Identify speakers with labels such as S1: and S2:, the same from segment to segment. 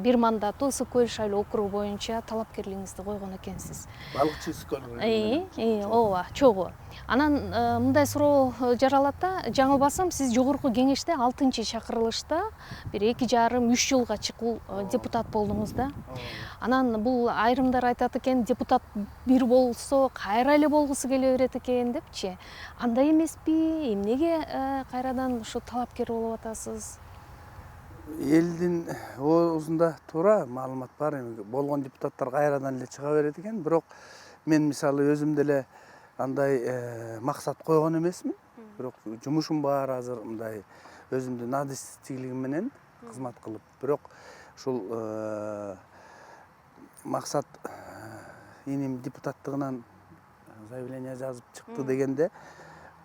S1: бир мандаттуу ысык көл шайлоо округу боюнча талапкерлигиңизди койгон экенсиз.
S2: Балыкчы ысык көл
S1: ооба, чогуу. Анан мындай суроо жаралат да, жаңылбасам, сиз жогорку кеңеште 6-чакырылышта бир 2,5–3 жылга чыккул депутат болдуңуз да. Анан бул айрымдар айтат экен, депутат бир болсо кайра эле болгусу келе берет экен депчи. Андай эмеспи? Эмнеге кайрадан ушу талапкер болуп атасыз?
S2: Элдин оозунда туура маалымат бар. Эми болгон депутаттар кайрадан эле чыга берет экен. Бирок мен мисалы өзүм деле андай максат койгон эмесмин. Бирок жумушум бар азыр мындай өзүмдүн адистиктигим менен кызмат кылып. Бирок ушул максат иним депутаттыгынан заявление жазып чыкты дегенде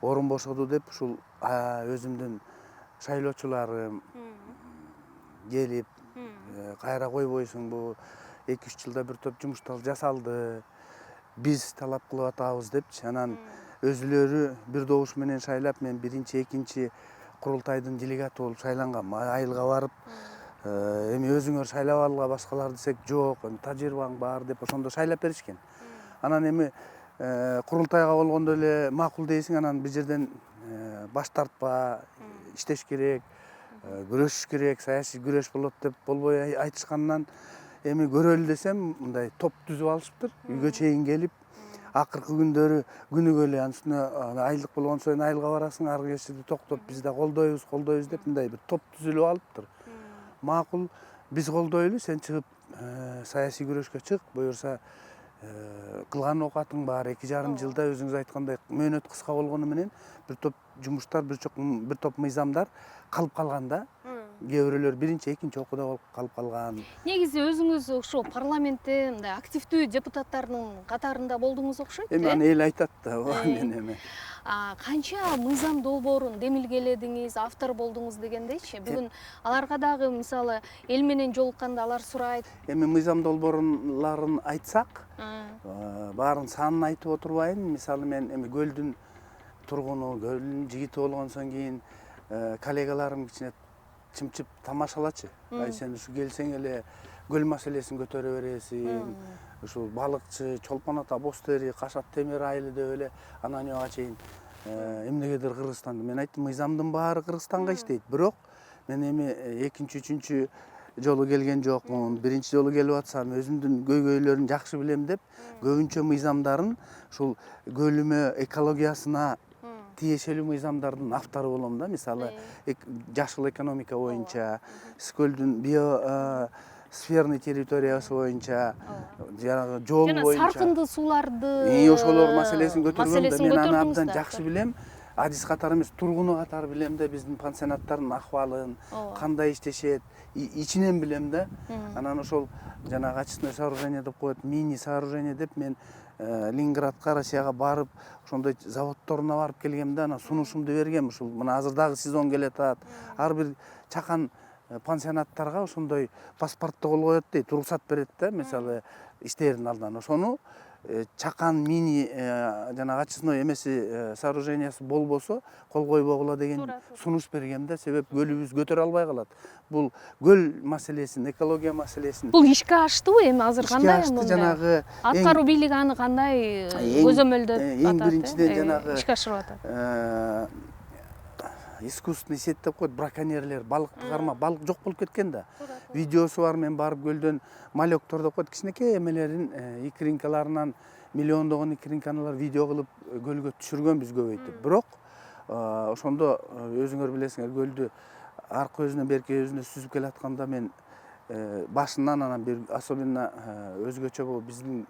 S2: орун бошоду деп ушул өзүмдүн шайлоочуларым келип кайра койбойсуңбу, 2–3 жылда бир топ жумуштар жасалды, биз талап кылып атабыз депчи. Анан өзүлөрү бир добуш менен шайлап, мен 1-2 курултайдын делегаты болуп шайлангам. Айылга барып, эми өзүңөр шайлап алга башкалар десек, жок, эми тажрыйбаң бар деп ошондо шайлап беришкен. Анан эми курултайга болгондо эле макул дейсиң, анан бир жерден баш тартпа, иштеш керек, күрөшүш керек, саясий күрөш болот деп болбой айтышкандан эми көрөлү десем, мындай топ түзүп алышыптыр. Үйгө чейин келип, акыркы күндөрү күнүгө эле анын үстүнө айлык болгон союн айылга барасың, ар кечиде токтоп биз да колдойбуз деп мындай бир топ түзүлүп алыптыр. Макул, биз колдойлу, сен чыгып саясий күрөшкө чык, буюрса кылган оокатың бар. 2,5 жылда өзүңүз айткандай мөөнөт кыска болгону менен бир топ жумуштар, бир топ мыйзамдар калып калган да. Кээ бирөөлөр 1-2 окууда калып калган.
S1: Негизи өзүңүз ошо парламентте мындай активдүү депутаттардын катарында болдуңуз окшойт.
S2: Эми аны эл айтат да, мен эми.
S1: Канча мыйзам долбоорун демилгеледиңиз, автор болдуңуз дегендейчи. Бүгүн аларга дагы мисалы эл менен жолукканда алар сурайт.
S2: Эми мыйзам долбоорларын айтсак, баарын санын айтып отурбайын. Мисалы мен эми көлдүн тургуну, көлдүн жигити болгондон кийин коллегаларым кичине чымчып тамашалачы. Сен ушу келсең эле көл маселесин көтөрө бересиң. Ушул балыкчы, Чолпон ата, Боз тери, Кашат Темир айылы деп эле Ананияга чейин эмнегедир Кыргызстанда. Мен айттым, мыйзамдын баары Кыргызстанга иштейт. Бирок мен эми 2-3 жолу келген жокмун. Биринчи жолу келип атсам, өзүмдүн көйгөйлөрүн жакшы билем деп, көбүнчө мыйзамдарын ушул көлүмө, экологиясына тиешелүү мыйзамдардын автору болом да. Мисалы, жашыл экономика боюнча, көлдүн биосферный территориясы боюнча, жанагы жол боюнча.
S1: Жана саркынды сууларды,
S2: ошолор маселесин көтөргөм да. Мен аны абдан жакшы билем. Адис катары эмес, тургуну катары билем да, биздин пансионаттардын акыбалын, кандай иштешет, ичинен билем да. Анан ошол жанагы очистное сооружение деп коет, мини сооружение деп мен Ленинградка, Россияга барып, ошондой заводторуна барып келгем да, анан сунушумду бергем. Ушул мына азыр дагы сезон келатат. Ар бир чакан пансионаттарга ошондой паспортто кол коет дейт, уруксат берет да, мисалы иштээрдин алдынан. Ошону чакан мини жанагы очистной эмеси сооружениясы болбосо кол койбогула деген сунуш бергем да, себеп көлүбүз көтөрө албай калат. Бул көл маселесин, экология маселесин.
S1: Бул ишке аштыбы эми азыр кандай?
S2: Ишке ашты, жанагы
S1: аткаруу бийлиги аны кандай көзөмөлдөп атат?
S2: Эң биринчиден жанагы
S1: ишке ашырып атат.
S2: Искусственный сеть деп коет, браконьерлер, балыкты карма, балык жок болуп кеткен да. Видеосу бар, мен барып көлдөн малектор деп коет, кичинекей эмелерин, икринкаларынан миллиондогон икринкалар видео кылып көлгө түшүргөнбүз көбөйтүп. Бирок ошондо өзүңөр билесиңер, көлдү аркы өзүнөн берки өзүнө сүзүп келатканда мен башынан анан бир особенно өзгөчө болуп биздин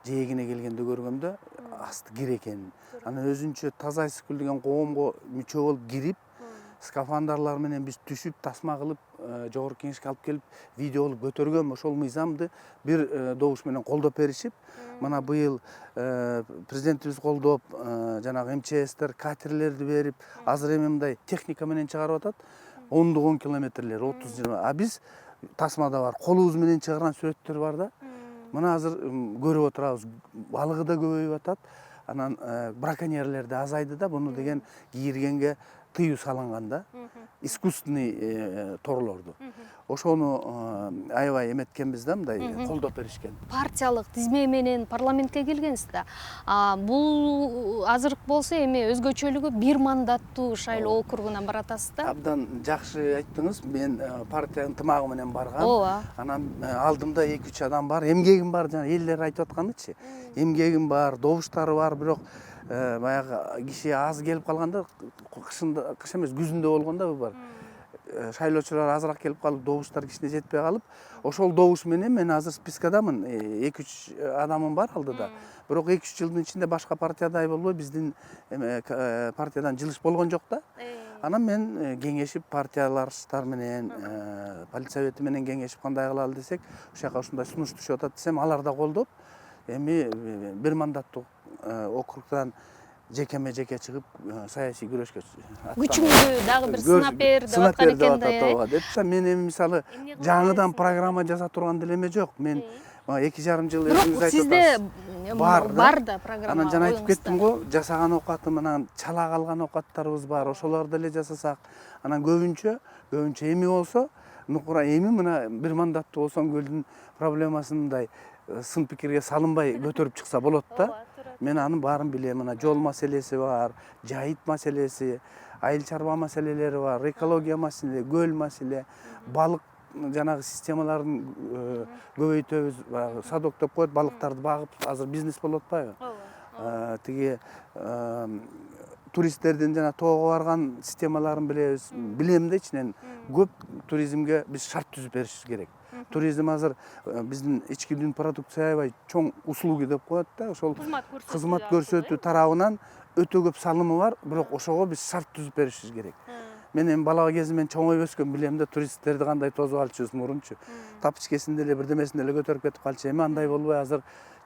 S2: жээгине келгенде көргөмдө асты кир экен. Анан өзүнчө таза ысык көл деген коомго мүчө болуп кирип, скафандрлар менен биз түшүп, тасма кылып, жогорку кеңешке алып келип, видео кылып көтөргөм. Ошол мыйзамды бир добуш менен колдоп беришип, мына быйыл президентибиз колдоп, жанагы МЧСтер катерлерди берип, азыр эми мындай техника менен чыгарып атат. 10 километрлер, 30-20. А биз тасмада бар, колубуз менен чыгарган сүрөттөр бар да. Мына азыр көрүп отурабыз, балыгы да көбөйүп атат. Анан браконьерлер да азайды да, буну деген кийиргенге тыюу салынган да, искусственный торлорду. Ошону аябай эметкенбиз да, мындай колдоп беришкен.
S1: Партиялык тизме менен парламентке келгенсиз да. Бул азыркы болсо эми өзгөчөлүгү бир мандаттуу шайлоо округунан баратасыз да.
S2: Абдан жакшы айттыңыз. Мен партиянын тымагы менен баргам.
S1: Ооба.
S2: Анан алдымда 2-3 адам бар. Эмгегим бар, жана элдер айтып атканычы. Эмгегим бар, добуштары бар, бирок баягы киши аз келип калганда, кышында, кыш эмес, күзүндө болгондо бар. Шайлоочулар азыраак келип калып, добуштар кичине жетпей калып, ошол добуш менен мен азыр спискадамын. 2-3 адамым бар алдыда. Бирок 2-3 жылдын ичинде башка партиядай болбой, биздин партиядан жылыш болгон жок да. Анан мен кеңешип, партиялаштар менен, политсовети менен кеңешип кандай кылалы десек, ушака ушундай сунуш түшүп атат десем, алар да колдоп, эми бир мандаттуу округдан жеке чыгып, саясий күрөшкө
S1: Күчүңдү дагы бир сынап бер деп аткан экен да.
S2: Ооба, депчи, мен эми мисалы жаңыдан программа жаза турган делеме жок. Мен 2,5 жыл өзүңүз айтып атасыз.
S1: Сизде бар да программа.
S2: Анан жана айтып кеттим го, жасаган окатым, анан чала калган окаттарыбыз бар. Ошолорду эле жасасак, анан көбүнчө эми болсо, нукура эми мына бир мандаттуу болсоң көлдүн проблемасын мындай сын пикирге салынбай көтөрүп чыкса болот да. Мен анын баарын билем. Мына жол маселеси бар, жайыт маселеси, айыл чарба маселелери бар, экология маселе, көл маселе, балык жанагы системаларын көбөйтөбүз. Садок деп коет, балыктарды багып, азыр бизнес болуп атпайбы? Тиги туристтердин жана тоого барган системаларын билебиз. Билем да, ичинен көп туризмге биз шарт түзүп беришибиз керек. Туризм азыр биздин ички дүң продукция аябай чоң услуги деп коет да, ошол кызмат көрсөтүү тарабынан өтө көп салымы бар, бирок ошого биз шарт түзүп беришибиз керек. Мен эми бала кезимден чоңоюп өскөн, билем да туристтерди кандай тосуп алчубуз мурунчу. Тапчкесинде эле бирдемесинде эле көтөрүп кетип калчу. Эми андай болбой, азыр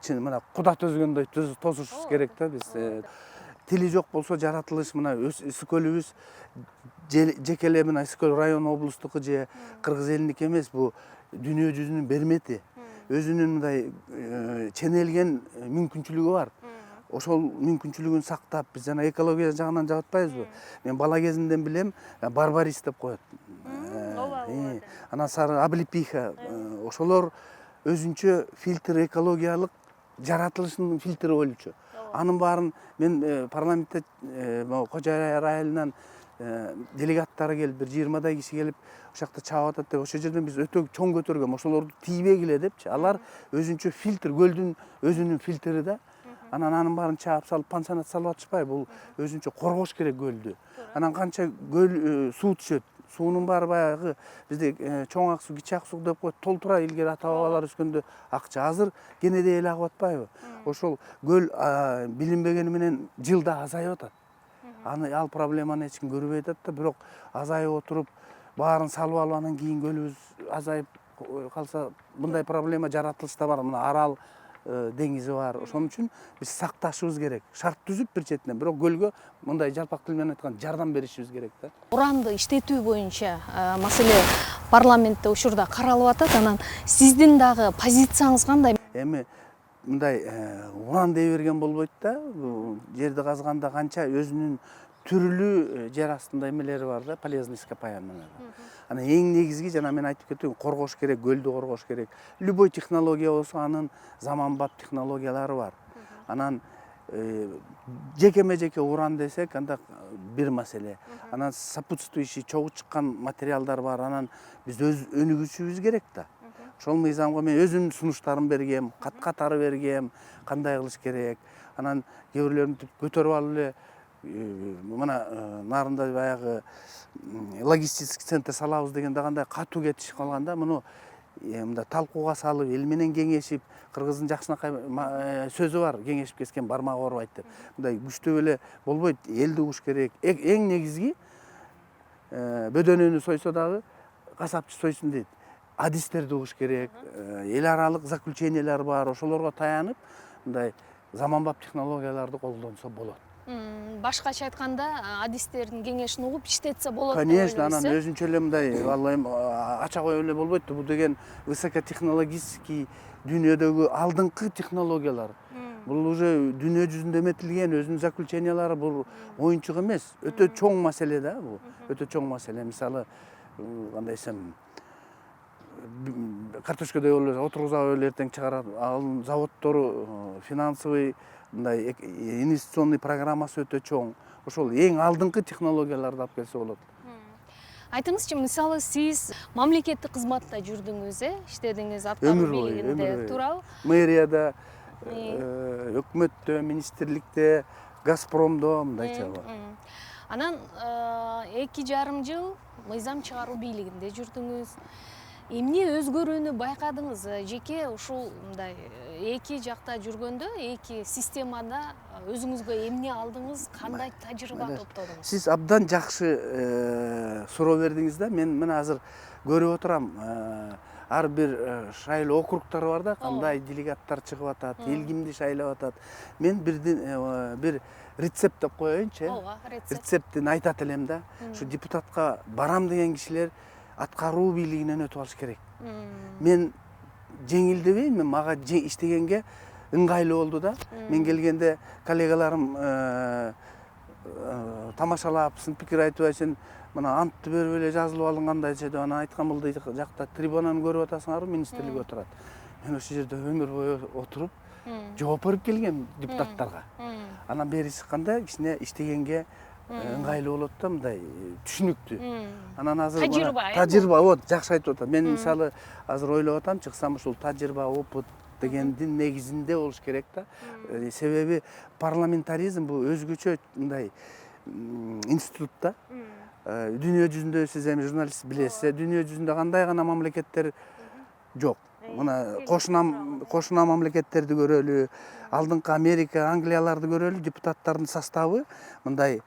S2: мына куда төзгөндөй тосушубуз керек да биз. Тили жок болсо жаратылыш, мына Ысыкөлүбүз жекеле мына Ысыкөл район облустуку же кыргыз элиники эмес, бу дүйнө жүзүнүн бермети. Өзүнүн мындай ченелген мүмкүнчүлүгү бар. Ошол мүмкүнчүлүгүн сактап, биз жана экология жагынан жап атпайбызбы? Мен бала кезимден билем, барбарис деп коет. Анан сары облепиха, ошолор өзүнчө фильтр, экологиялык жаратылыштын фильтри болчу. Анын баарын мен парламентте Кожояр айылынан делегаттары келип, бир 20 киши келип, ошакта чаап атат деп, ошол жерден биз өтө чоң көтөргөм. Ошолорду тийбегиле депчи. Алар өзүнчө фильтр, көлдүн өзүнүн фильтри да. Анан анын баарын чаап салып, пансионат салып атышпайбы? Бул өзүнчө коргош керек көлдү. Анан канча көл суу түшөт. Суунун баары баягы бизде чоң ак суу, кичи ак суу деп коет. Толтура илгери ата бабалар өскөндө акча, азыр кенедей эле агып атпайбы? Ошол көл билинбегени менен жылда азайып атат. Ал проблеманы эч ким көрбөй атат да, бирок азайып отуруп, баарын салып алып, анан кийин көлүбүз азайып калса, мындай проблема жаратылышта бар. Мына Арал деңизи бар. Ошон үчүн биз сакташыбыз керек. Шарт түзүп бир четинен, бирок көлгө мындай жалпак тил менен айтканда жардам беришибиз керек да.
S1: Уранды иштетүү боюнча маселе парламентте учурда каралып атат. Анан сиздин дагы позицияңыз кандай?
S2: Эми мындай уран дей берген болбойт да. Жерди казганда канча өзүнүн түрлүү жер астында эмелери бар да, полезный ископаемыйлар. Анан эң негизги, жана мен айтып кеттим, коргош керек, көлдү коргош керек. Любой технология болсо, анын заманбап технологиялары бар. Анан жекеме-жеке уран десек, анда бир маселе. Анан сопутствующий чогуу чыккан материалдар бар. Анан биз өз өнүгүшүбүз керек да. Ошол мыйзамга мен өзүмдүн сунуштарымды бергем, кат-катары бергем, кандай кылыш керек. Анан кээ бирлөрүн көтөрүп алып эле мына нарында баягы логистический центр салабыз дегенде кандай катуу кетишип калган да. Муну мындай талкууга салып, эл менен кеңешип, кыргыздын жакшынакай сөзү бар, кеңешип кескен бармак оорубайт деп. Мындай күчтүү эле болбойт, элди угуш керек. Эң негизги бөдөнөнү сойсо дагы касапчы сойсун дейт. Адистерди угуш керек, эл аралык заключениялар бар, ошолорго таянып, мындай заманбап технологияларды колдонсо болот.
S1: Башкача айтканда, адистердин кеңешин угуп иштетсе болот деп ойлойсуз.
S2: Конечно, анан өзүнчө эле мындай, ача коюп эле болбойт. Бул деген высокотехнологический дүйнөдөгү алдыңкы технологиялар. Бул уже дүйнө жүзүндө эметилген өзүнүн заключениялары, бул оюнчук эмес. Өтө чоң маселе да бул. Өтө чоң маселе. Мисалы, кандай десем, картошкадай отургузап эле эртең чыгарат. Ал заводдору финансовый мындай инвестиционный программасы өтө чоң. Ошол эң алдыңкы технологияларды алып келсе болот.
S1: Айтыңызчы, мисалы сиз мамлекеттик кызматта жүрдүңүз, иштедиңиз, аткаруу бийлигинде, туурабы?
S2: Мэрияда, өкмөттө, министрликте, Газпромдо мындайча.
S1: Анан 2,5 жыл мыйзам чыгаруу бийлигинде жүрдүңүз. Эмне өзгөрүүнү байкадыңыз? Жеке ушул мындай эки жакта жүргөндө, эки системада өзүңүзгө эмне алдыңыз, кандай тажрыйба топтодуңуз?
S2: Сиз абдан жакшы суроо бердиңиз да. Мен мына азыр көрүп отурам. Ар бир шайлоо округтары бар да, кандай делегаттар чыгып атат, эл кимди шайлап атат. Мен бир рецепт деп коеюнчу.
S1: Ооба,
S2: Рецептин айтат элем да. Ушу депутатка барам деген кишилер аткаруу бийлигинен өтүп алыш керек. Мен жеңилдебейм, мага иштегенге ыңгайлуу болду да. Мен келгенде коллегаларым тамашалап, сын пикир айтып, сен мына антты берип эле жазылып алынгандай деп анан айткан, бул жакта трибунаны көрүп атасыңарбы, министрлик отурат. Мен ошол жерде өмүр бою отуруп, жооп берип келгем депутаттарга. Анан бери чыкканда кичине иштегенге ыңгайлуу болот да, мындай түшүнүктүү. Анан азыр тажрыйба, вот жакшы айтып атат. Мен мисалы азыр ойлоп атам, чыксам ушул тажрыйба, опыт дегендин негизинде болуш керек да. Себеби парламентаризм бул өзгөчө мындай институт да. Дүйнө жүзүндө сиз эми журналист билесиз, дүйнө жүзүндө кандай гана мамлекеттер жок. Мына кошуна мамлекеттерди көрөлү, алдыңкы Америка, Англияларды көрөлү, депутаттардын составы мындай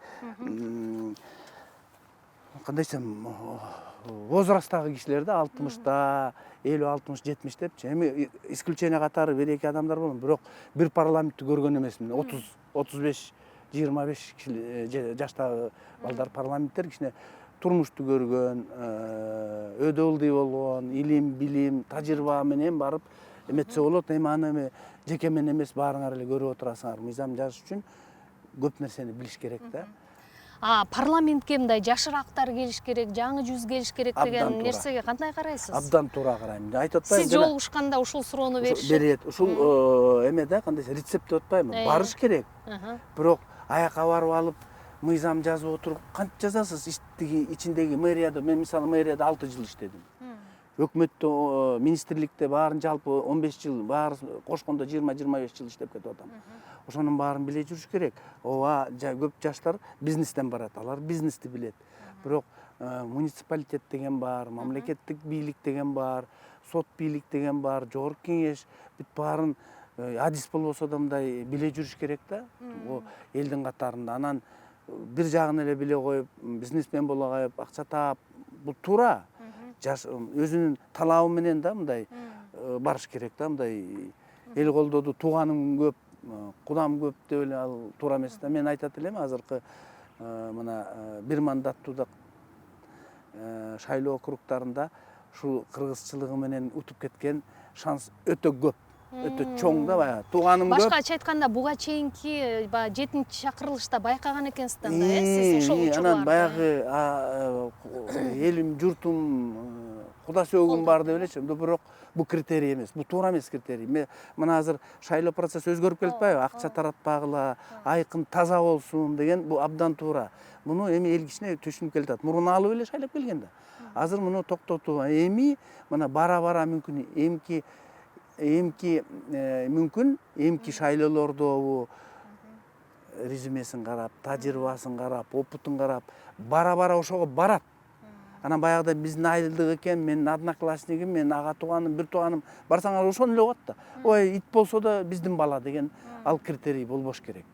S2: кандай десем, возрасттагы кишилер да, 60-та, 50-60, 70 депчи. Эми исключение катары бир эки адамдар болот, бирок бир парламентти көргөн эмесмин. 30-35, 25 жаштагы балдар парламенттер кичине турмушту көргөн, өдөлдүй болгон, илим, билим, тажрыйба менен барып эметсе болот. Эми аны жеке мен эмес, баарыңар эле көрүп отурасыңар. Мыйзам жазыш үчүн көп нерсени билиш керек да.
S1: Парламентке мындай жашыраактар келиш керек, жаңы жүз келиш керек деген нерсеге кандай карайсыз?
S2: Абдан туура карайм. Айтып атпайбы?
S1: Сиз жолугушканда ушул суроону
S2: берет. Ушул эме да, кандай рецепт деп атпайбы? Барыш керек. Бирок аяка барып алып мыйзам жазып отуруп кантип жазасыз? Ичиндеги мэрияда, мен мисалы мэрияда 6 жыл иштедим. Өкмөттө, министрликте баарын жалпы 15 жыл, баары кошкондо 20-25 жыл иштеп кетип атам. Ошонун баарын биле жүрүш керек. Ооба, көп жаштар бизнестен барат, алар бизнести билет. Бирок муниципалитет деген бар, мамлекеттик бийлик деген бар, сот бийлик деген бар, жогорку кеңеш, бүт баарын адис болбосо да мындай биле жүрүш керек да. Элдин катарында. Анан бир жагын эле биле коюп, бизнесмен боло коюп, акча таап, бул туура. Өзүнүн талабы менен да мындай барыш керек да, мындай эл колдоду, тууганым көп, кудам көп деп эле ал туура эмес да. Мен айтат элем, азыркы мына бир мандаттуу шайлоо округтарында ушул кыргызчылыгы менен утуп кеткен шанс өтө көп. Өтө чоң да, баягы тууганым көп.
S1: Башкача айтканда, буга чейинки 7-чи чакырылышта байкаган экенсиз да, сиз ошол учурларды.
S2: Анан баягы элим, журтум, куда сөөгүм бар деп элечи. Бирок бул критерий эмес, бул туура эмес критерий. Мына азыр шайлоо процесси өзгөрүп келип атпайбы? Акча таратпагыла, айкын, таза болсун деген, бул абдан туура. Муну эми эл кичине түшүнүп келатат. Мурун алып эле шайлап келген да. Азыр муну токтотуп, эми мына бара-бара мүмкүн эмки мүмкүн, эмки шайлоолордо резюмесин карап, тажрыйбасын карап, опытын карап, бара-бара ошого барат. Анан баягыда биздин айылдык экен, менин одноклассниким, менин ага тууганым, бир тууганым, барсаңар ошону эле угат да. Ой, ит болсо да биздин бала деген ал критерий болбош керек.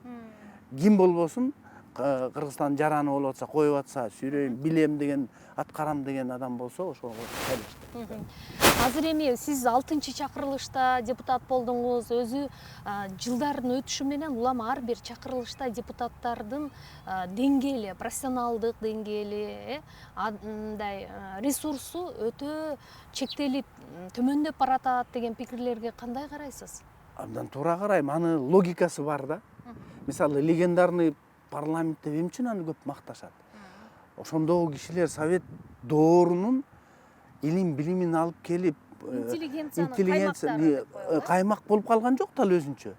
S2: Ким болбосун, Кыргызстан жараны болуп атса, коюп атса, сүйрөйм, билем деген, аткарам деген адам болсо, ошого шайлаш.
S1: Азыр эми сиз 6-чы чакырылышта депутат болдуңуз. Өзү жылдардын өтүшү менен улам ар бир чакырылышта депутаттардын деңгээли, профессионалдык деңгээли, мындай ресурсу өтө чектелип, төмөндөп баратат деген пикирлерге кандай карайсыз?
S2: Абдан туура карайм, аны логикасы бар да. Мисалы легендарный парламент деп эмне үчүн аны көп макташат? Ошондогу кишилер совет доорунун илим билимин алып келип, интеллигенцияны каймак болуп калган жок да ал өзүнчө.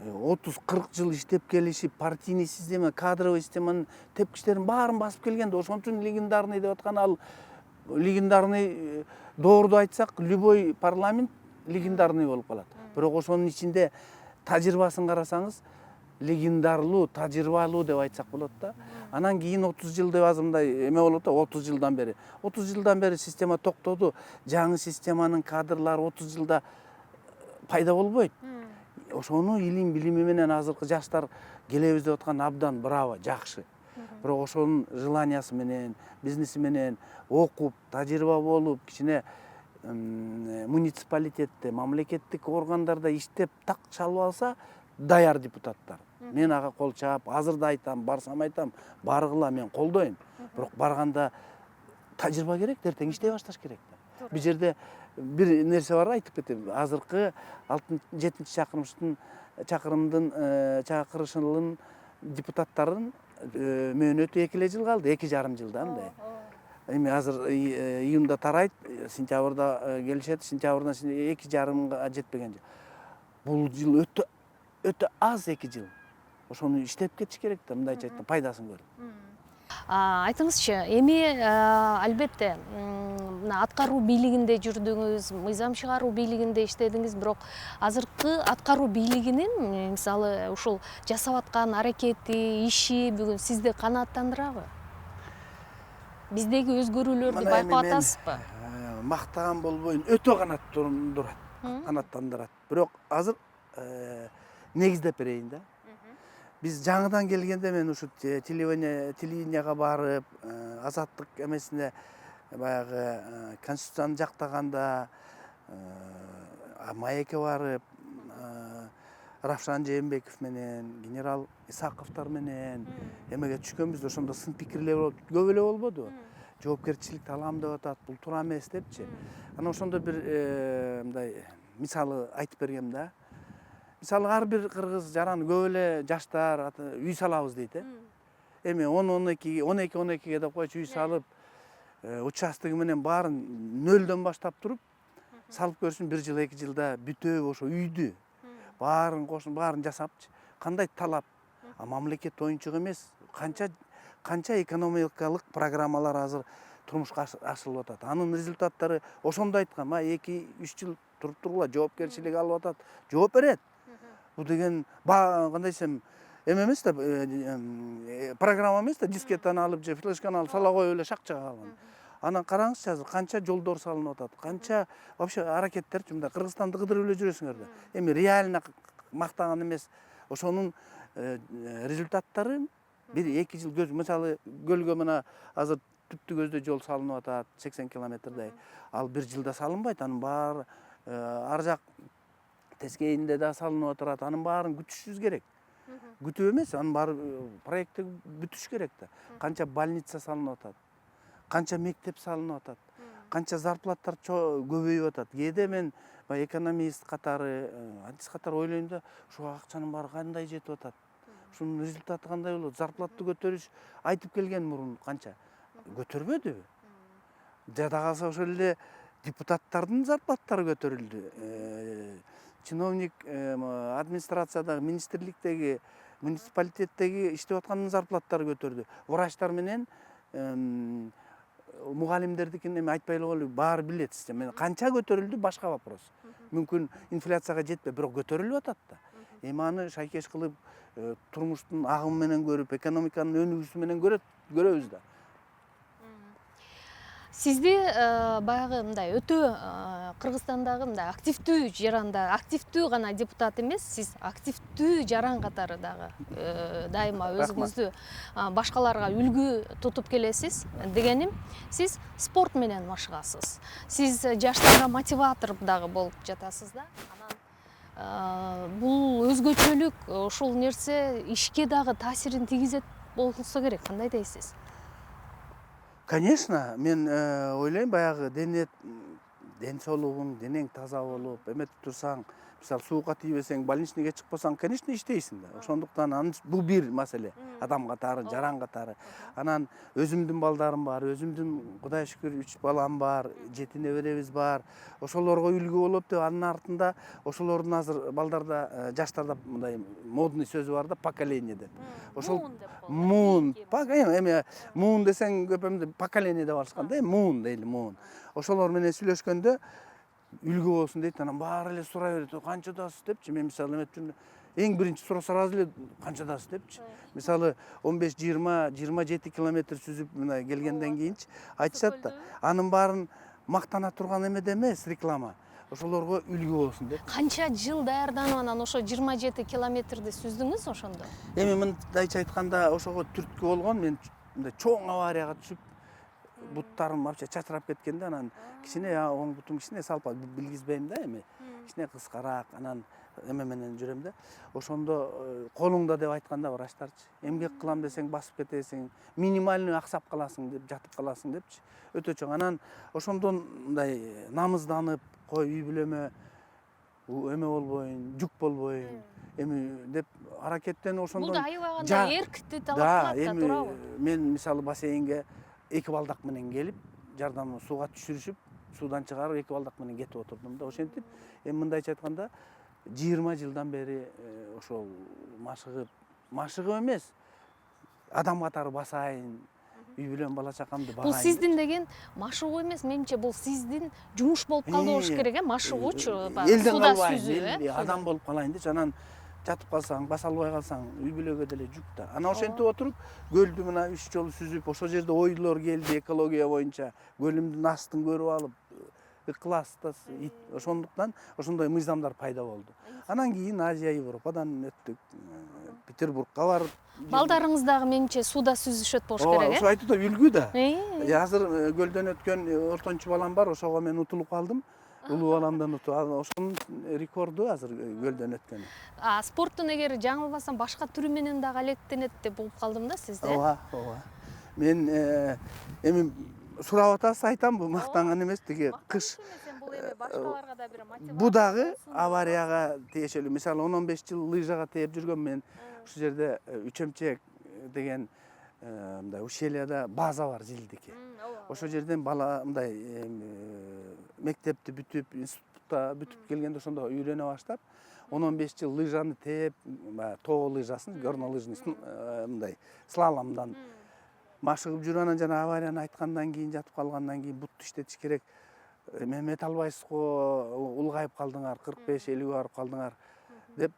S2: 30-40 жыл иштеп келишип, партийный система, кадровый системанын тепкичтерин баарын басып келген да, ошон үчүн легендарный деп аткан ал легендарный доорду айтсак, любой парламент легендарный болуп калат. Бирок ошонун ичинде тажрыйбасын карасаңыз, легендарлуу, тажрыйбалуу деп айтсак болот да. Анан кийин 30 жыл деп азыр мындай эме болот да, 30 жылдан бери. 30 жылдан бери система токтоду. Жаңы системанын кадрлары 30 жылда пайда болбойт. Ошону илим билими менен азыркы жаштар келебиз деп аткан абдан браво, жакшы. Бирок ошонун желаниясы менен, бизнеси менен окуп, тажрыйба болуп, кичине муниципалитетте, мамлекеттик органдарда иштеп так чалып алса, даяр депутаттар. Мен ага кол чаап, азыр да айтам, барсам айтам, баргыла, мен колдойм. Бирок барганда тажрыйба керек, эртең иштей башташ керек. Бул жерде бир нерсе бар, айтып кетем. Азыркы 7-чакырымдын чакырышынын депутаттарын мөөнөтү 2 жыл калды, 2,5 жылда мындай. Эми азыр июнда тарайт, сентябрда келишет, сентябрдан 2,5 жетпеген жыл. Бул жыл өтө аз 2 жыл. Ошону иштеп кетиш керек да, мындайча айтканда пайдасын көрүп.
S1: Айтыңызчы, эми албетте аткаруу бийлигинде жүрдүңүз, мыйзам чыгаруу бийлигинде иштедиңиз, бирок азыркы аткаруу бийлигинин мисалы ушул жасап аткан аракети, иши бүгүн сизди канааттандырабы? Биздеги өзгөрүүлөрдү байкап атасызбы?
S2: Мактаган болбойм, өтө канааттандырат. Бирок азыр негиздеп берейин да. Биз жаңыдан келгенде мен ушу телевиденияга барып, азаттык эмесине баягы конституцияны жактаганда, маекке барып, Равшан Жээнбеков менен, генерал Исаковтар менен эмеге түшкөнбүз, ошондо сын пикирлер көп эле болбоду. Жоопкерчиликти алам деп атат, бул туура эмес депчи. Анан ошондо бир мындай мисалы айтып бергем да. Мисалы ар бир кыргыз жаран көп эле жаштар үй салабыз дейт. Эми 12-12 деп койчу үй салып, участогы менен баарын нөлдөн баштап туруп, салып көрсүн 1 жыл 2 жылда бүтөбү ошо үйдү. Баарын кошун, баарын жасапчы. Кандай талап? Мамлекет оюнчук эмес. Канча экономикалык программалар азыр турмушка ашырылып атат. Анын результаттары ошондо айткам, 2-3 жыл туруп тургула, жоопкерчилик алып атат. Жооп берет. Бул деген кандай десем, эме эмес да, программа эмес да, дискетаны алып же флешканы алып сала коюп эле шакчага калган. Анан караңызчы, азыр канча жолдор салынып атат, канча вообще аракеттерчи, мындай Кыргызстанды кыдырып эле жүрөсүңөр да. Эми реально мактаган эмес, ошонун результаттары 1-2 жыл мисалы көлгө мына азыр түптү көздө жол салынып атат, 80 километрдей. Ал 1 жылда салынбайт, анын баары ар жак тескейинде да салынып атат, анын баарын күтүшүбүз керек. Күтүп эмес, анын баары проекти бүтүш керек да. Канча больница салынып атат, канча мектеп салынып атат, канча зарплаттар көбөйүп атат. Кээде мен экономист катары, антист катары ойлойм да, ушул акчанын баары кандай жетип атат? Ушунун результаты кандай болот? Зарплатты көтөрүш айтып келген мурун канча? Көтөрбөдүбү? Жада калса ошол эле депутаттардын зарплаттары көтөрүлдү. Чиновник администрациядагы, министрликтеги, муниципалитеттеги иштеп аткандын зарплаттары көтөрдү. Врачтар менен мугалимдердикин эми айтпай эле коелу, баары билет система. Канча көтөрүлдү башка вопрос. Мүмкүн инфляцияга жетпей, бирок көтөрүлүп атат да. Эми аны шайкеш кылып, турмуштун агымы менен көрүп, экономиканын өнүгүүсү менен көрөбүз да.
S1: Сизди баягы мындай өтө Кыргызстандагы мындай активдүү жаранда, активдүү гана депутат эмес, сиз активдүү жаран катары дагы дайыма өзүңүздү башкаларга үлгү тутуп келесиз. Дегеним, сиз спорт менен машыгасыз. Сиз жаштарга мотиватор дагы болуп жатасыз да. Анан бул өзгөчөлүк, ушул нерсе ишке дагы таасирин тийгизет болсо керек. Кандай дейсиз?
S2: Конечно, мен ойлойм, баягы ден соолугуң, денең таза болуп, эметип турсаң, мисалы суукка тийбесең, больничныйга чыкпасаң, конечно, иштейсиң да. Ошондуктан бул бир маселе. Адам катары, жаран катары. Анан өзүмдүн балдарым бар, өзүмдүн Кудай шүкүр 3 балам бар, 7 неберебиз бар. Ошолорго үлгү болот деп анын артында ошолордун азыр балдарда, жаштарда мындай модный сөзү бар да, поколение деп. Ошол муун, эми муун десең көпөмдү поколение деп алышкан да, муун дейли, муун. Ошолор менен сүйлөшкөндө үлгү болсун дейт, анан баары эле сурай берет, канчадасыз депчи. Мен мисалы эметип жүрүм, эң биринчи сураса ыраазы эле канчадасыз депчи. Мисалы 15-20-27 километр сүзүп мына келгенден кийинчи айтышат да. Анын баарын мактана турган эме эмес, реклама. Ошолорго үлгү болсун деп.
S1: Канча жыл даярданып анан ошо 27 километрди сүздүңүз ошондо?
S2: Эми мындайча айтканда ошого түрткү болгон, мен мындай чоң аварияга түшүп, буттарым вообще чачырап кеткен да, анан кичине оң бутум кичине салпак, билгизбейм да эми. Кичине кыскараак, анан эме менен жүрөм да. Ошондо колуңда деп айтканда врачтарчы, эмгек кылам десең басып кетесиң, минимальный аксап каласың деп, жатып каласың депчи. Өтө чоң. Анан ошондон мындай намызданып, кой үй бүлөмө эме болбойн, жүк болбойн, эми деп аракеттенип ошондон.
S1: Бул да аябаганда эркти талап кылат да, туурабы?
S2: Мен мисалы бассейнге 2 балдак менен келип, жардамды сууга түшүрүшүп, суудан чыгарып 2 балдак менен кетип отурдум да. Ошентип, эми мындайча айтканда 20 жылдан бери ошол машыгып эмес, адам катары басайын, үй бүлөм бала чакамды багайын.
S1: Бул сиздин деген машыгуу эмес, менимче бул сиздин жумуш болуп калды болуш керек, машыгуучу, суда сүзүү,
S2: адам болуп калайын дечи. Анан жатып калсаң, баса албай калсаң, үй бүлөгө деле жүк да. Анан ошентип отуруп, көлдү мына 3 жолу сүзүп, ошол жерде ойлор келди экология боюнча, көлүмдүн астын көрүп алып, ыклас да, ошондуктан ошондой мыйзамдар пайда болду. Анан кийин Азия, Европадан өттүк, Петербургка барып.
S1: Балдарыңыз дагы менимче суда сүзүшөт болуш керек,
S2: Ошо айтып да үлгү да. Азыр көлдөн өткөн ортончу балам бар, ошого мен утулуп калдым. Улуу баламдан ошонун рекорду азыр көлдөн өткөнү.
S1: Спорттун эгер жаңылбасам башка түрү менен дагы алектенет деп угуп калдым да сизде.
S2: Ооба. Мен эми сурап атасыз, айтам, бул мактанган эмес, тиги кыш.
S1: Бул эми башкаларга да бир мотивация.
S2: Бу дагы аварияга тиешелүү. Мисалы 10-15 жыл лыжага тээп жүргөм мен. Ушул жерде Үчөмчек деген мындай ущельяда база бар, жилдики. Ошол жерден бала мындай мектепти бүтүп, институтта бүтүп келгенде ошондо үйрөнө баштап, 10-15 жыл лыжаны тээп, тоо лыжасын, горнолыжный мындай слаломдон машыгып жүрүп, анан жана аварияны айткандан кийин, жатып калгандан кийин бутту иштетиш керек. Эме албайсызго, улгайып калдыңар, 45-50 барып калдыңар деп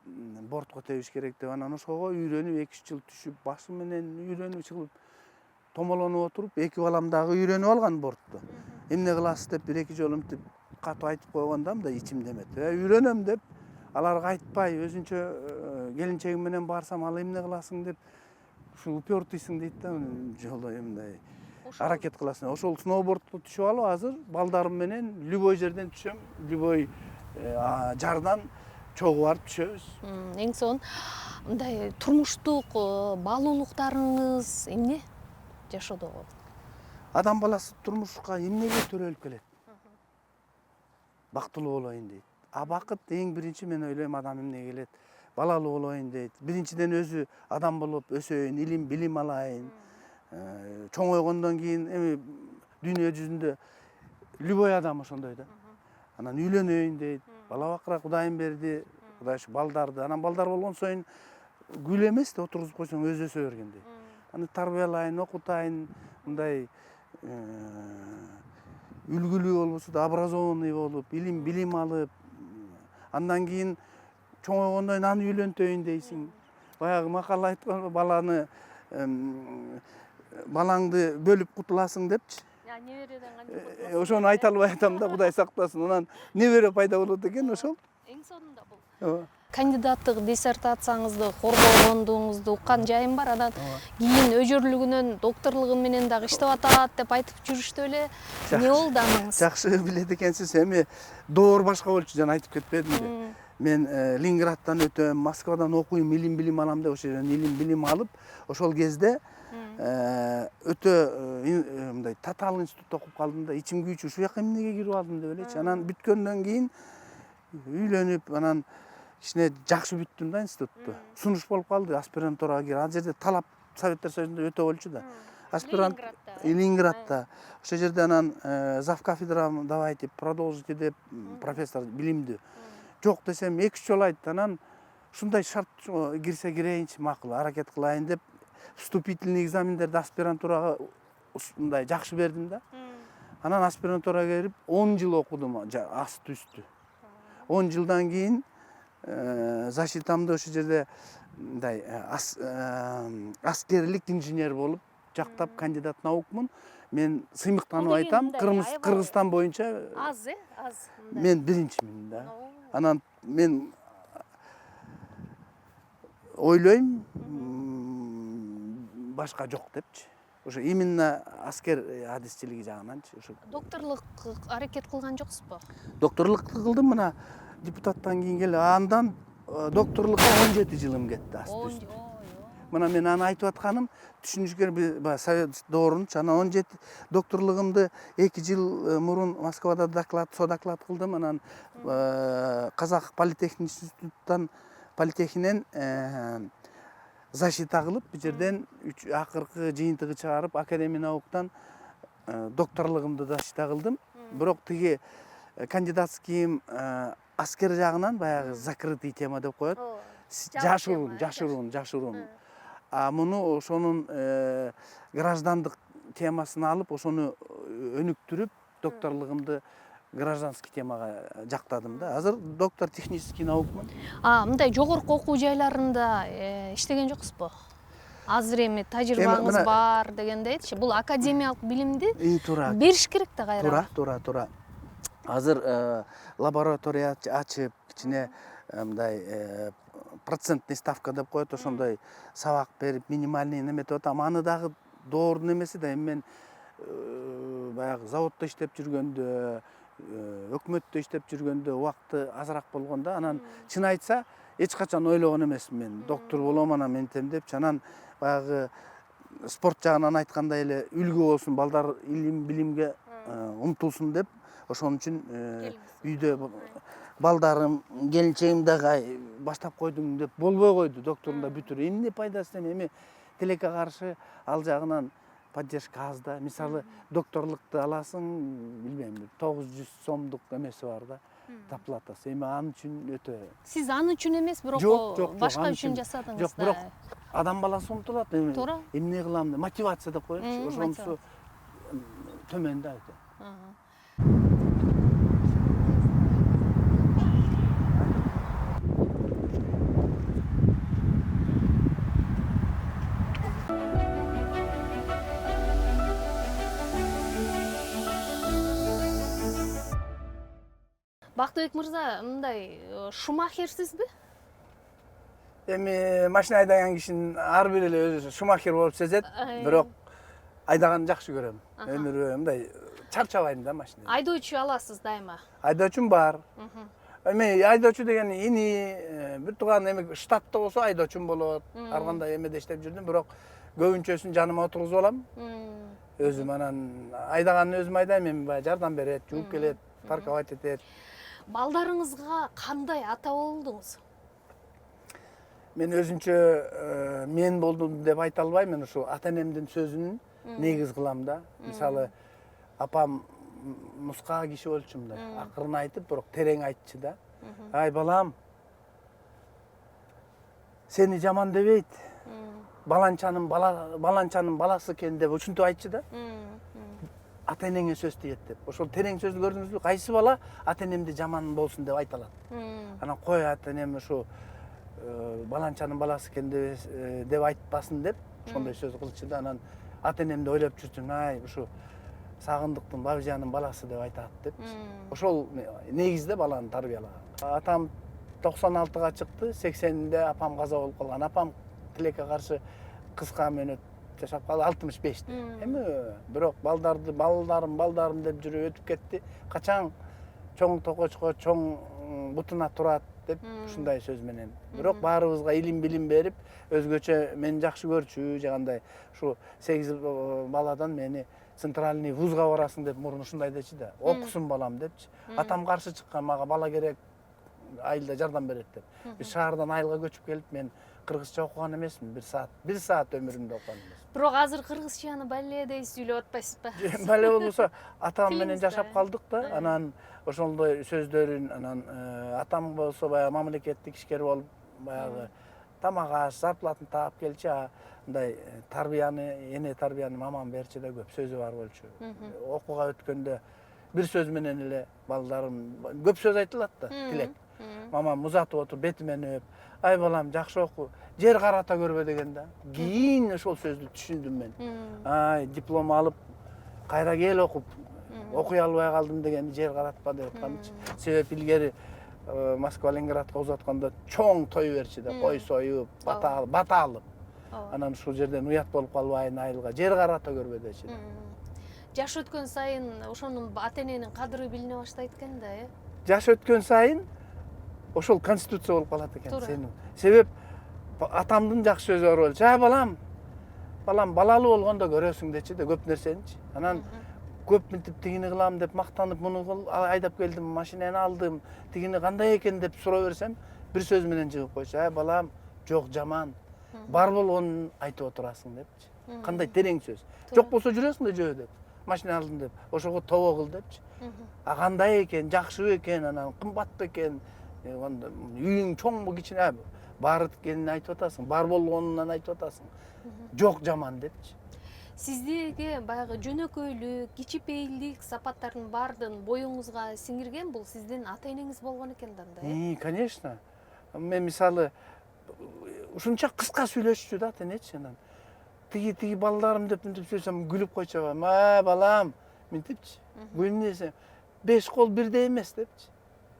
S2: бортко тебиш керек деп, анан ошого үйрөнүп 2-3 жыл түшүп, башы менен үйрөнүп чыгып, томолонуп отуруп, 2 балам дагы үйрөнүп алган бортту. Эмне кыласыз деп 1-2 жолу мынтип катуу айтып койгондо мындай ичимде эмет. Үйрөнөм деп, аларга айтпай, өзүнчө келинчегим менен барсам, ал эмне кыласың деп, ушу упертыйсың дейт да, жолдо мындай аракет кыласың. Ошол сноубордко түшүп алып, азыр балдарым менен любой жерден түшөм, любой жардан чогуу барып түшөбүз.
S1: Эң сонун мындай турмуштук баалуулуктарыңыз эмне жашоодогу?
S2: Адам баласы турмушка эмнеге төрөлүп келет? Бактылуу болоюн дейт. Бакыт эң биринчи, мен ойлойм, адам эмнеге келет? Балалуу болоюн дейт. Биринчиден өзү адам болуп өсөйүн, илим, билим алайын. Чоңойгондон кийин эми дүйнө жүзүндө любой адам ошондой да. Анан үйлөнөйүн дейт. Бала бакыра Кудайым берди, Кудай ушу балдарды. Анан балдар болгон союн гүл эмес да, отургузуп койсоң өзү өсө бергендей. Аны тарбиялайын, окутайын, мындай үлгүлүү болбосо да образованный болуп, илим, билим алып, андан кийин чоңойгондон аны үйлөнтөйүн дейсиң. Баягы макал айткан, балаңды бөлүп кутуласың депчи.
S1: Небереден канча?
S2: Ошону айта албай атам да, Кудай сактасын. Анан небере пайда болот экен ошол.
S1: Эң сонунда бул.
S2: Ооба.
S1: Кандидаттык диссертацияңызды коргогондугуңузду уккан жайым бар. Анан кийин өжөрлүгүнөн докторлугу менен дагы иштеп атат деп айтып жүрүштү эле. Эмне болду аныңыз?
S2: Жакшы билет экенсиз. Эми доор башка болчу, жана айтып кетпедимби? Мен Ленинградтан өтөм, Москвадан окуйм, илим, билим алам деп ошол жерден илим, билим алып, ошол кезде өтө мындай татаал институтта окуп калдым да, ичим күйчү ушул жака эмнеге кирип алдым деп элечи. Анан бүткөндөн кийин үйлөнүп, анан кичине жакшы бүттүм да институтту. Сунуш болуп калды, аспирантурага кир. Ал жерде талап Советтер Союзунда өтө болчу да. Аспирант Ленинградда. Ошол жерде анан зав кафедрам давайте продолжите деп профессор билимдүү. Жок десем 2-3 жолу айтты. Анан ушундай шарт кирсе кирейинчи, макул, аракет кылайын деп вступительный экзамендерди аспирантурага мындай жакшы бердим да. Анан аспирантурага кирип 10 жыл окудум, асты үстү. 10 жылдан кийин защитамды ошол жерде мындай аскерлик инженер болуп жактап кандидат наукмун. Мен сыймыктанып айтам, Кыргызстан боюнча
S1: аз.
S2: мен биринчимин да. Анан мен ойлойм, башка жок депчи. Ошо именно аскер адисчилиги жагынанчы. Ошо
S1: Докторлук аракет кылган жоксузбу?
S2: Докторлук кылдым, мына депутаттан кийин келе. Андан докторлукка 17 жылым кетти асты үстү. Мына мен аны айтып атканым, түшүнүш керек, совет доорунчу. Анан 17 докторлугумду 2 жыл мурун Москвада доклад кылдым. Анан Казак политехник институттан политехинен защита кылып, бу жерден акыркы жыйынтыгы чыгарып, академия науктан докторлугумду защита кылдым. Бирок тиги кандидатскийим аскер жагынан баягы закрытый тема деп коет. Жашыруун. А муну ошонун граждандык темасын алып, ошону өнүктүрүп, докторлугумду гражданский темага жактадым да. Азыр доктор технический наукмун.
S1: Мындай жогорку окуу жайларында иштеген жоксузбу? Азыр эми тажрыйбаңыз бар дегендейчи. Бул академиялык билимди бериш керек да кайра.
S2: Туура. Азыр лаборатория ачып, кичине мындай процентный ставка деп коет, ошондой сабак берип, минимальный неметип атам. Аны дагы доордун эмеси да. Мен баягы заводдо иштеп жүргөндө, өкмөттө иштеп жүргөндө убакыты азыраак болгондо, анан чын айтса эч качан ойлогон эмесмин мен. Доктор болом, анан ментем депчи. Анан баягы спорт жагынан айткандай эле үлгү болсун, балдар илим билимге умтулсун деп, ошон үчүн үйдө балдарым, келинчегим дагы баштап койдуң деп болбой койду. Докторунда бүтүрүп эмне пайдасы эми тилекке каршы ал жагынан поддержка аз да. Мисалы докторлукту аласың, билбейм, 900 сомдук эмеси бар да, доплатасы. Эми ал үчүн өтө.
S1: Сиз аны үчүн эмес, бирок башка үчүн жасадыңыз да.
S2: Жок, бирок адам баласы умтулат.
S1: Туура.
S2: Эмне кылам деп, мотивация деп коелучу. Ошонусу төмөн да өтө.
S1: Бактыбек мырза, мындай шумахерсизби?
S2: Эми машина айдаган кишинин ар бир эле өзү шумахер болуп сезет, бирок айдаганды жакшы көрөм. Өмүрү мындай чарчабайм да машина.
S1: Айдоочу аласыз дайыма?
S2: Айдоочум бар. Эми айдоочу деген ини бир тууган эми штатта болсо айдоочум болот. Ар кандай эмеде иштеп жүрдүм, бирок көбүнчөсүн жаныма отургузуп алам. Өзүм анан айдаганын өзүм айдайм, эми баягы жардам берет, жууп келет, парковать этет.
S1: Балдарыңызга кандай ата болдуңуз?
S2: Мен өзүнчө мен болдум деп айта албайм. Мен ушу ата-энемдин сөзүн негиз кылам да. Мисалы, апам муска киши болчу мындай. Акырын айтып, бирок терең айтчу да. Ай балам, сени жаман дебейт. Баланчанын баласы экен деп ушинтип айтчу да. Ата-энеңе сөз тиет деп. Ошол терең сөздү көрдүңүзбү? Кайсы бала ата-энемди жаман болсун деп айта алат. Анан кой ата-энем ушу баланчанын баласы экен деп айтпасын деп ошондой сөз кылчу да. Анан ата-энемди ойлоп жүрчүм, ай ушу Сагындыктын Бабыжанын баласы деп айтат деп. Ошол негизде баланы тарбиялаган. Атам 96-га чыкты, 80-де апам каза болуп калган. Апам тилекке каршы кыска мөөнөт жашап калды, 65-те. Эми бирок балдарым деп жүрүп өтүп кетти. Качан чоң токочко, чоң бутуна турат деп ушундай сөз менен. Бирок баарыбызга илим билим берип, өзгөчө мени жакшы көрчү, же кандай ушу 8 баладан мени центральный вузга барасың деп мурун ушундай дечи да. Окусун балам депчи. Атам каршы чыккан, мага бала керек, айылда жардам берет деп. Биз шаардан айылга көчүп келип, мен кыргызча окуган эмесмин. 1 саат өмүрүмдө окуган эмес.
S1: Бирок азыр кыргызчаны баледе сүйлөп атпайсызбы?
S2: Бале болбосо атам менен жашап калдык да. Анан ошондой сөздөрүн, анан атам болсо баягы мамлекеттик ишкер болуп, баягы тамак аш, зарплатын таап келчи, мындай тарбияны, эне тарбияны мамам берчи да көп сөзү бар болчу. Окууга өткөндө бир сөз менен эле балдарым көп сөз айтылат да, тилек. Мамам узатып отуруп, бетимен өп, ай балам жакшы оку, жер карата көрбө деген да. Кийин ошол сөздү түшүндүм мен. Ай, диплом алып, кайра кел окуп, окуй албай калдым деген жер каратпа деп атканчы. Себеп илгери Москва, Ленинградка узатканда чоң той берчи да, кой союп, бата алып. Анан ушул жерден уят болуп калбайын айылга, жер карата көрбө дечи.
S1: Жаш өткөн сайын ошонун ата эненин кадыры билине баштайт экен да,
S2: Жаш өткөн сайын ошол конституция болуп калат экен сенин. Себеп атамдын жакшы сөзү бар болчу. Балам, балалуу болгондо көрөсүң дечи да, көп нерсеничи. Анан көп мынтип тигини кылам деп мактанып, муну айдап келдим, машинаны алдым, тигини кандай экен деп суроо берсем, бир сөз менен жыгып койчу. Балам, жок жаман. Бар болгонун айтып отурасың депчи. Кандай терең сөз. Жок болсо жүрөсүң да жөө деп. Машина алдым деп, ошого тобо кыл депчи. Кандай экен, жакшы экен, анан кымбат экен, үйүң чоңбу, кичине, баары экенин айтып атасың, бар болгонунан айтып атасың. Жок жаман депчи.
S1: Сиздеги баягы жөнөкөйлүк, кичипейилдик сапаттардын баардыгын боюңузга сиңирген бул сиздин ата энеңиз болгон экен да,
S2: Конечно. Мен мисалы ушунча кыска сүйлөшчү да ата-энечи, анан тиги балдарым деп мынтип сөйлөсөм күлүп койчу, балам, мынтипчи. Бул эмнеси? 5 кол бирдей эмес депчи.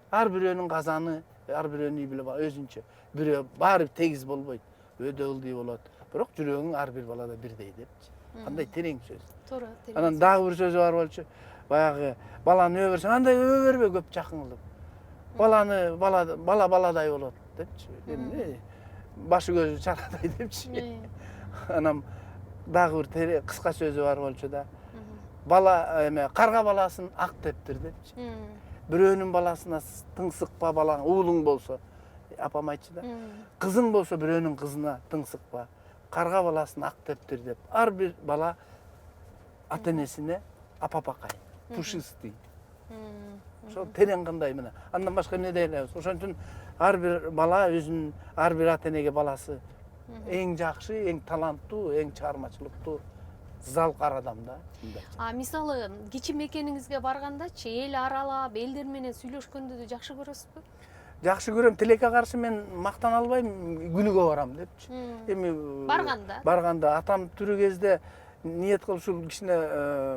S2: Ар бирөөнүн казаны, ар бирөөнүн үй бүлө өзүнчө. Бирөө баары тегиз болбойт, өйдө ылдый болот. Бирок жүрөгүң ар бир балада бирдей депчи. Кандай терең сөз.
S1: Туура, терең.
S2: Анан дагы бир сөзү бар болчу. Баягы баланы өбө берсең, андай өбө бербе көп жакын кылып. Баланы бала баладай болот депчи. Башы көзү чарадай депчи. Анан дагы бир кыска сөзү бар болчу да. Бала карга баласын ак дептир депчи. Бирөөнүн баласына тың сыкпа, балаң уулуң болсо, апам айтчу да. Кызың болсо бирөөнүн кызына тың сыкпа. Карга баласын ак дептир деп. Ар бир бала ата энесине апапакай, пушистый. Ошо терең кандай мына. Андан башка эмне дейбиз? Ошон үчүн ар бир бала өзүнүн ар бир ата энеге баласы эң жакшы, эң таланттуу, эң чыгармачылыктуу залкар адам да.
S1: Мисалы, кичи мекениңизге баргандачы, эл аралап, элдер менен сүйлөшкөндү жакшы көрөсүзбү?
S2: Жакшы көрөм. Тилекке каршы мен мактана албайм, күнүгө барам депчи. Эми барганда атам тирүү кезде ниет кылып ушул кичине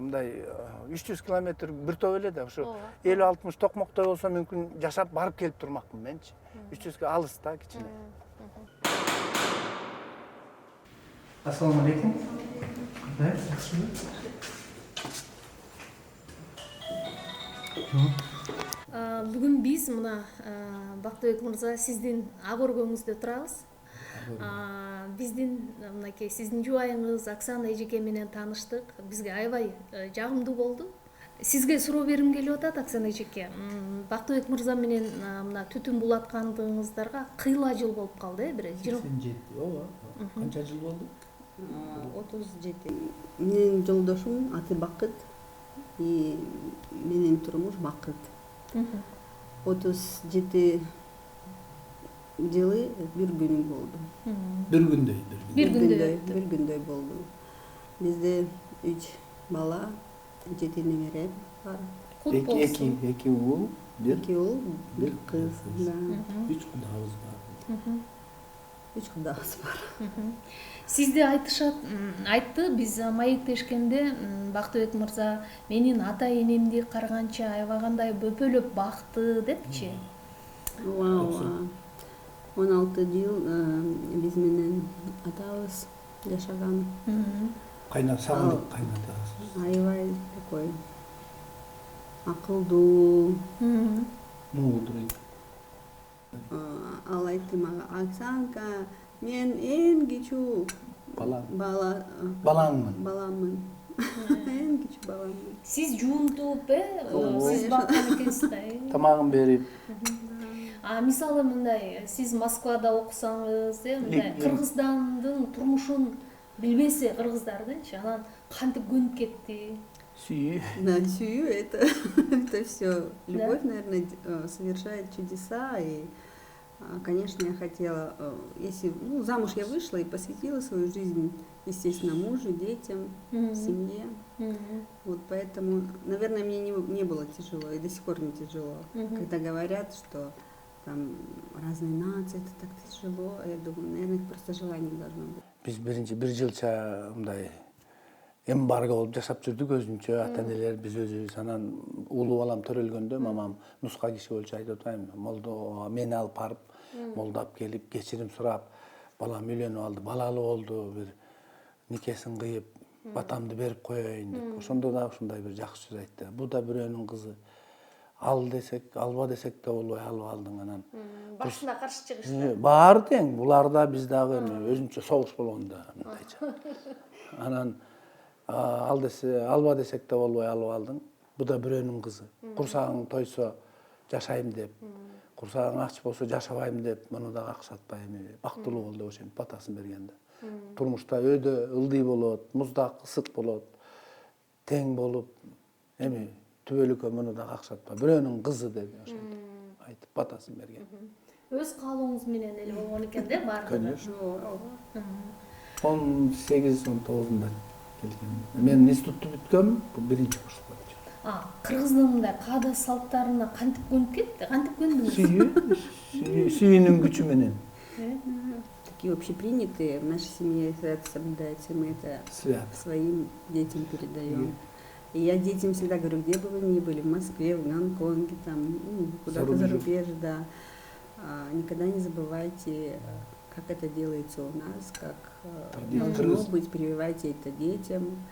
S2: мындай 300 километр бир топ эле да, ушу 50-60 токмоктой болсо мүмкүн жашап барып келип турмакмын менчи. 300 алыс да кичине. Ассаламу алейкум.
S1: Бүгүн биз мына Бактыбек мырза сиздин ак өргөңүздө турабыз. Биздин мынакей сиздин жубайыңыз Оксана эжеке менен тааныштык. Бизге аябай жагымдуу болду. Сизге суроо бергим келип атат, Оксана эжеке. Бактыбек мырза менен мына түтүн булаткандыгыңыздарга кыйла жыл болуп калды, бир
S2: 87. Ооба. Канча жыл болду?
S3: 37. Менин жолдошум аты Бакыт, менин турмуш Бакыт. 37 жылы бир күнү болду.
S2: Бир күндөй.
S3: Бир күндөй болду. Бизде 3 бала, 7 немере бар.
S2: Эки уул,
S3: бир кыз.
S2: 3 кудабыз бар.
S3: 3 кудабыз бар.
S1: Сизди айтты, биз маектешкенде Бактыбек мырза менин ата энемди карганча аябагандай бөпөлөп бакты депчи.
S3: Ооба. 16 жыл биз менен атабыз жашаган.
S2: Сагындык кайнатабыз.
S3: Аябай такой акылдуу,
S2: Мудрый.
S3: ал айтты мага, Оксанка, мен эң кичүү
S2: Балаңмын.
S3: баламмын. Эң кичүү баламмын.
S1: Сиз жуунтуп, сиз баккан экенсиз да.
S2: Тамагын берип.
S1: Мисалы мындай, сиз Москвада окусаңыз, мындай Кыргызстандын турмушун билбесе кыргыздардынчы, анан кантип көнүп кетти?
S2: Сүйүү.
S3: Да, сюю это все. Любовь, наверное, совершает чудеса. И, конечно, я хотела, если замуж я вышла и посвятила свою жизнь, естественно, мужу, детям, семье. Вот поэтому, наверное, мне не было тяжело, и до сих пор не тяжело. Когда говорят, что там разные нации, это так тяжело, я думаю, наверное, это просто желание должно быть.
S2: Биз бир жылча мындай эмбарго болуп жашап жүрдүк өзүнчө, ата-энелер биз өзүбүз. Анан улуу балам төрөлгөндө мамам нуска киши болчу айтып атпайм, молдо мени алып барып, молдоп келип кечирим сурап, балам үйлөнүп алды, балалуу болду, бир никесин кыйып, батамды берип коеюн деп. Ошондо да ушундай бир жакшы сөз айтты. Бул да бирөөнүн кызы. Ал десек, алба десек да болбой алып алдың. Анан
S1: Башында каршы чыгышты.
S2: баары тең, булар да биз дагы өзүнчө согуш болгондо мындайча. Анан ал десе, алба десек да болбой алып алдың. Бу да бирөөнүн кызы. Курсагың тойсо жашайм деп, курсагың ач болсо жашабайм деп, муну да какшатпай бактылуу бол деп ошентип батасын бергенде. Турмушта өйдө ылдый болот, муздак ысык болот, тең болуп, эми түбөлүккө муну да какшатпа. Бирөөнүн кызы деп ошентип айтып батасын берген.
S1: Өз каалооңуз менен эле болгон экен да баардыгы.
S2: 18-19 келген. Мен институтты бүткөм, бул биринчи курс болчу.
S1: Кыргыздын мындай каада салттарына кантип көнүп кетти? Кантип көндөңүз?
S2: Сүйүүнүн күчү менен.
S3: Такие общепринятые в нашей семье соблюдаются, мы это своим детям передаем. И я детям всегда говорю, где бы вы ни были, в Москве, в Гонконге, там, куда-то за рубеж, да. Никогда не забывайте, как это делается у нас, как должно быть, прививайте это детям.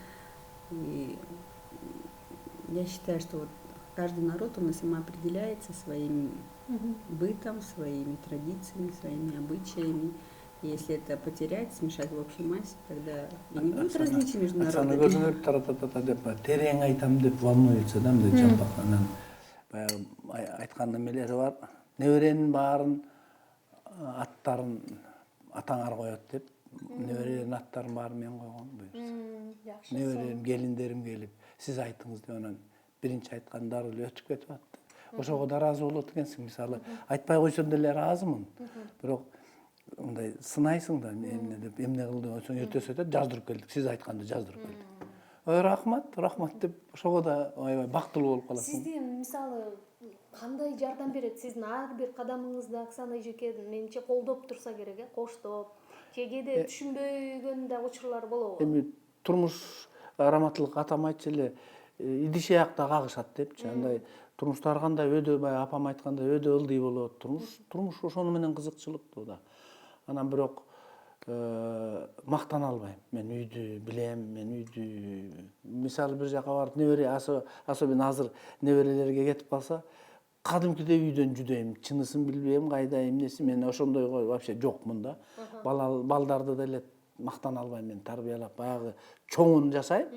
S3: И я считаю, что вот каждый народ, он и самоопределяется своим бытом, своими традициями, своими обычаями. И если это потерять, смешать в общей массе, тогда и не будет различий между народами.
S2: Көрүнүп таратата деп терең айтам деп волнуется да мындай жапак. Анан баягы айткан эмелери бар. Неберенин баарын аттарын атаңар коет деп. Неберенин аттарын баарын мен койгом буюрса. Небереним, келиндерим келип, сиз айтыңыз деп анан биринчи айткан дароо өтүп кетип атты. Ошого да ыраазы болот экенсиң. Мисалы, айтпай койсом деле ыраазымын. Бирок мындай сынайсың да эмне деп, эмне кылдың өсөң эртеси өтөт, жаздырып келдик, сиз айтканды жаздырып келдик. Ой, рахмат деп ошого да аябай бактылуу болуп каласың.
S1: Сиздин мисалы кандай жардам берет? Сиздин ар бир кадамыңызда Оксана эжеке менимче колдоп турса керек, коштоп. Кээде түшүнбөгөн да учурлар болобу?
S2: Эми турмуш раматылык атам айтчу эле, идиш аякта кагышат депчи. Андай турмуштар кандай өйдө баягы апам айткандай өйдө ылдый болот. Турмуш ошону менен кызыкчылыктуу да. Анан бирок мактана албайм. Мен үйдү билем, мен үйдү. Мисалы бир жака барып небере особенно азыр неберелерге кетип калса, кадимкидей үйдөн жүдөйм. Чынысын билбейм, кайда эмнеси, мен ошондойго вообще жокмун да. Балдарды деле мактана албайм мен тарбиялап, баягы чоңун жасайм.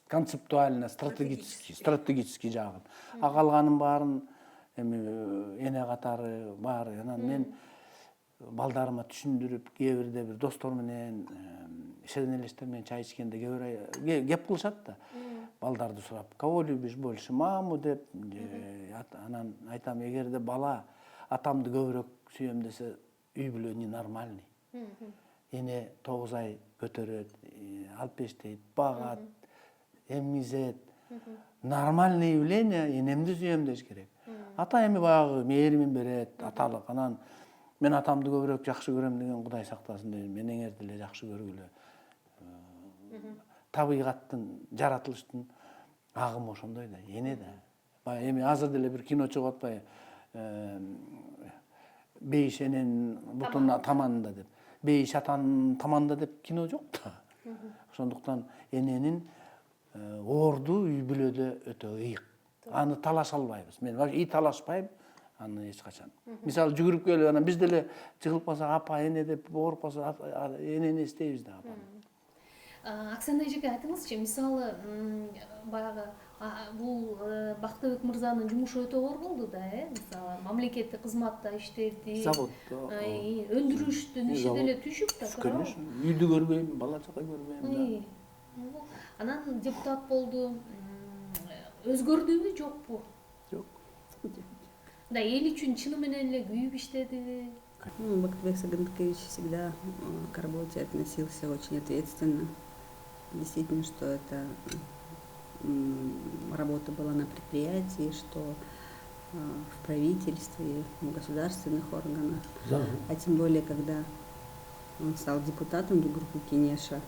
S2: Концептуально, стратегический жагын. А калганын баарын эми эне катары бар. Анан мен балдарыма түшүндүрүп, кээ бирде бир достор менен, ишенген элештер менен чай ичкенде кеп кылышат да. Балдарды сурап, кого любишь больше, маму деп, анан айтам, эгерде бала атамды көбүрөөк сүйөм десе, үй бүлө ненормальный. Эне 9 ай көтөрөт, алып бештейт, багат, эмизет. Нормальный явление, энемди сүйөм деш керек. Ата эми баягы мээримин берет, аталык. Анан мен атамды көбүрөөк жакшы көрөм деген Кудай сактасын дейм. Энеңерди деле жакшы көргүлө. Табигаттын, жаратылыштын агымы ошондой да, эне да. Эми азыр деле бир кино чыгып атпайбы? Бейиш эненин бутунун таманында деп. Бейиш атанын таманында деп кино жок да. Ошондуктан эненин орду үй бүлөдө өтө ыйык. Аны талаша албайбыз. Мен вообще талашпайм. аны эч качан. Мисалы жүгүрүп келип анан биз деле жыгылып калсак апа эне деп ооруп калса энени эстейбиз да апаны.
S1: Оксана эжеке айтыңызчы, мисалы баягы бул Бактыбек мырзанын жумушу өтө оор болду да, мисалы мамлекеттик кызматта иштеди,
S2: Заводдо
S1: өндүрүштүн иши деле түшүп да, туурабы?
S2: Үйдү көрбөйм, бала чака көрбөйм да.
S1: Анан депутат болду. Өзгөрдүбү, жокпу?
S2: Жок.
S1: Да, эл үчүн чыны менен эле күйүп иштедиби?
S3: Ну, Бактыбек Сагындыкович всегда к работе относился очень ответственно. Действительно, что это работа была на предприятии, что в правительстве, в государственных органах.
S2: Да.
S3: А тем более, когда он стал депутатом группы Кенеша,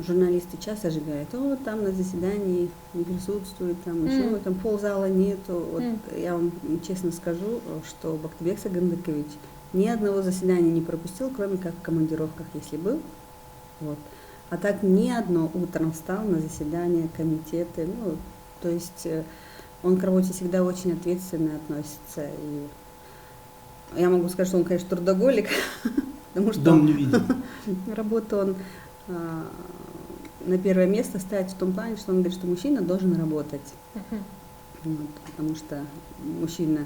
S3: журналисты часто же говорят: о, там на заседании не присутствует, там ничего, там ползала нету. Вот я вам честно скажу, что Бактыбек Сагындыкович ни одного заседания не пропустил, кроме как в командировках, если был. Вот. А так ни одно утром встал на заседание комитеты. Ну, то есть он к работе всегда очень ответственно относится. И я могу сказать, что он, конечно, трудоголик, потому что
S2: Дом не видел.
S3: работу он на первое место ставит в том плане, что он говорит, что мужчина должен работать. Вот, потому что мужчина,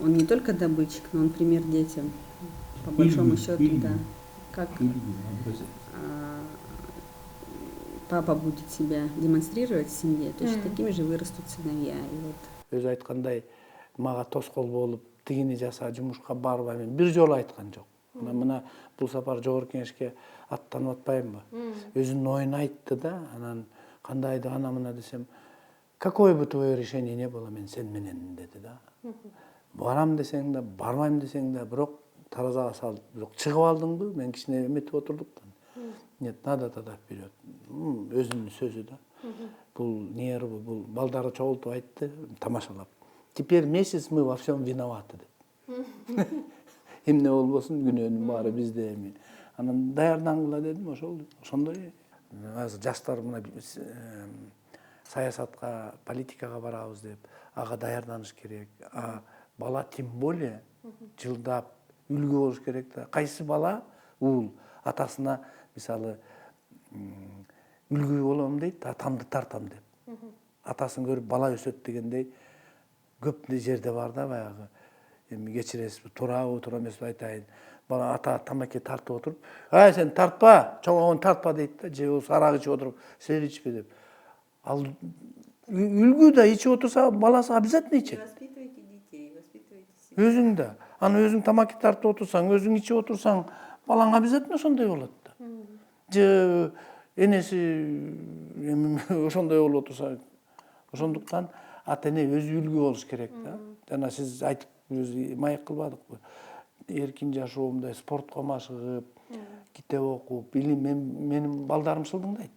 S3: он не только добытчик, но он пример детям. По большому счету, да. Как папа будет себя демонстрировать в семье, точно такими же вырастут сыновья. И вот.
S2: Өзү айткандай, мага тоскоол болуп, тигини жаса, жумушка барбайм. Бир жолу айткан жок. Мына бул сапар жогорку кеңешке аттанып атпаймынбы? Өзүнүн оюн айтты да, анан кандайдыр ана мына десем, какое бы твое решение не было, мен сен менен деди да. Барам десең да, бармайм десең да, бирок таразага салып, бирок чыгып алдыңбы? Мен кичине эметип отурдук да. Нет, надо тогда вперед. Өзүнүн сөзү да. Бул нервы, бул балдары чогултуп айтты, тамашалап. Теперь месяц мы во всем виноваты деп. Эмне болбосун, күнөөнүн баары бизде эми. Анан даярдангыла дедим, ошол. Ошондой. Азыр жаштар мына саясатка, политикага барабыз деп, ага даярданыш керек. А бала тем более жылдап үлгү болуш керек да. Кайсы бала уул атасына мисалы үлгү болом дейт, атамды тартам деп. Атасын көрүп бала өсөт дегендей көп жерде бар да баягы. Эми кечиресизби, туурабы, туура эмеспи айтайын. Бала ата тамаке тартып отуруп, "Ай, сен тартпа, чоңогун тартпа" дейт да, же болбосо арак ичип отуруп, "Сен ичпе" деп. Ал үлгү да ичип отурса, баласы обязательно ичет.
S3: Воспитывайте детей, воспитывайте себя.
S2: Өзүң да. Аны өзүң тамаке тартып отурсаң, өзүң ичип отурсаң, балаң обязательно ошондой болот да. Же энеси эми ошондой болуп отурса, ошондуктан ата эне өзү үлгү болуш керек да. Жана сиз айтып маек кылбадыкпы? Эркин жашоомдой спортко машыгып, китеп окуп, менин балдарым шылдыңдайт.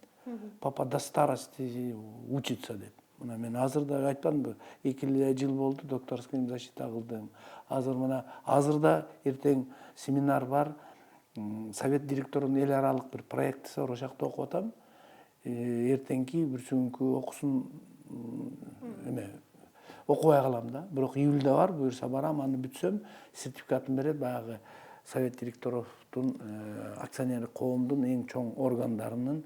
S2: Папа до старости учится деп. Мына мен азыр да айтпадымбы, 2 жыл болду докторский защита кылдым. Азыр да эртең семинар бар. Совет директорунун эл аралык бир проектиси бар, ошакта окуп атам. Эртеңки бүрсүңкү окусын эме окубай калам да. Бирок июлда бар, буюрса барам, аны бүтсөм, сертификатын берет баягы совет директоровдун акционерлик коомдун эң чоң органдарынын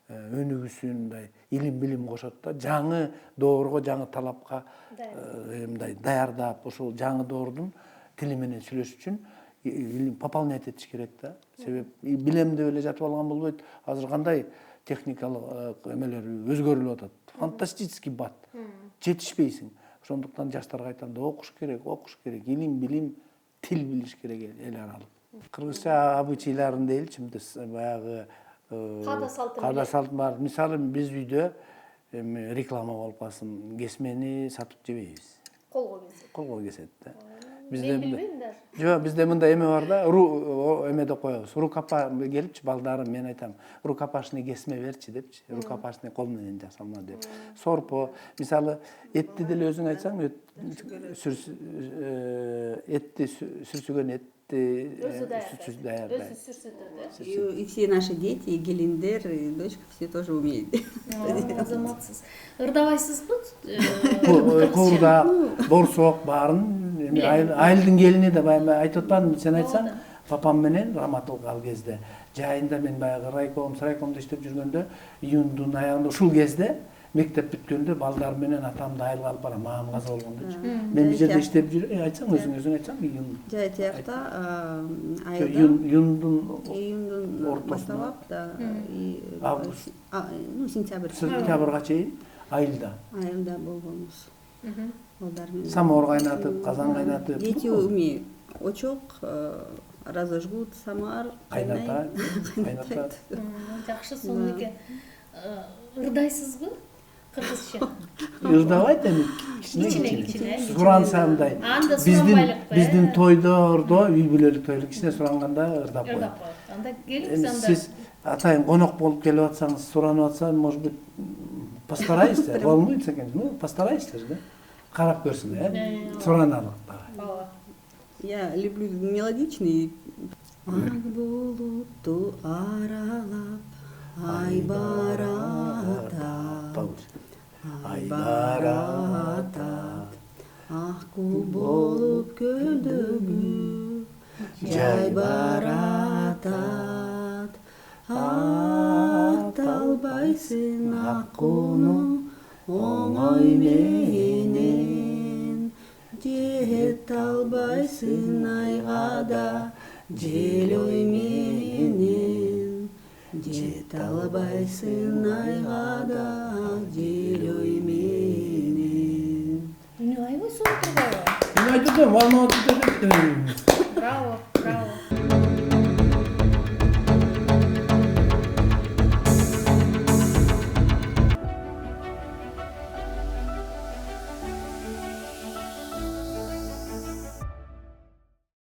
S2: өнүгүүсүн мындай илим-билим кошот да. Жаңы доорго, жаңы талапка мындай даярдап, ошол жаңы доордун тили менен сүйлөш үчүн пополнять этиш керек да. Себеп билем деп эле жатып алган болбойт. Азыр кандай техникалык эмелер өзгөрүлүп атат. Фантастический бат. Жетишпейсиң. Ошондуктан жаштарга айтам да, окуш керек, илим, билим, тил билиш керек эл аралык. Кыргызча обычайларын дейличи, баягы каада салт бар. Мисалы биз үйдө реклама болуп калсын, кесмени сатып жебейбиз. Колго кесет да.
S1: Мен билбейм даже.
S2: Жок, бизде мындай эме бар да, эмеде коебуз. Рукопа келипчи балдарым, мен айтам, рукопашный кесме берчи депчи. Рукопашный кол менен жасалма деп. Сорпо, мисалы, этти деле өзүң айтсаң, этти сүрсүгөн эт сүтті
S1: Өзү
S2: сүтсүз даярдайт.
S1: Өзү сүрсүтөт.
S3: И все наши дети, и Гелиндер, и дочка, все тоже умеют.
S1: Азаматсыз. Ырдабайсызбы?
S2: Куурдак, борсок баарын эми айылдын келини да баягы айтып атпадымбы, сен айтсаң, папам менен Раматылык ал кезде жайында мен баягы райкомдо иштеп жүргөндө июндун аягында ушул кезде мектеп бүткөндө балдар менен атамды айылга алып барам, мамам каза болгондочу. Мен бул жерде иштеп жүрөм, айтсаң өзүң айтсаң июн.
S3: Жай тиякта
S2: Июндун
S3: июндун
S2: ортосуна,
S3: баштап, да, и
S2: август,
S3: ну, сентябрь.
S2: сентябрга чейин айылда.
S3: Айылда болгонбуз. Балдар менен.
S2: Самовар кайнатып, казан кайнатып.
S3: Дети умеют. Очок разожгут самовар,
S2: Кайнатат.
S1: Жакшы, сонун экен. Ырдайсызбы? Кыргызча.
S2: Ырдабайт эми
S1: Кичине.
S2: сурансамдай.
S1: Анда суранбайлык.
S2: Биздин тойдордо, үй бүлөлүк тойдо кичине суранганда ырдап коет.
S1: Ырдап коет. Анда келип
S2: Эми
S1: анда.
S2: сиз атайын конок болуп келип атсаңыз, суранып атса, может быть, постарайсыздар. Болмойт экен, ну, постарайсыздар да. Карап көрсүң, сураналык дагы.
S3: Я люблю мелодичный. Ак булутту аралап, ай баратат, ай баратат, аккуу болуп көлдөгү, жай баратат, атталбайсың аккууну оңой менен, жете албайсың айга да желөй менен, жете албайсың айга да желөй менен.
S1: Үнү аябай сонун турбайбы?
S2: Мен айтып атам,
S1: Браво.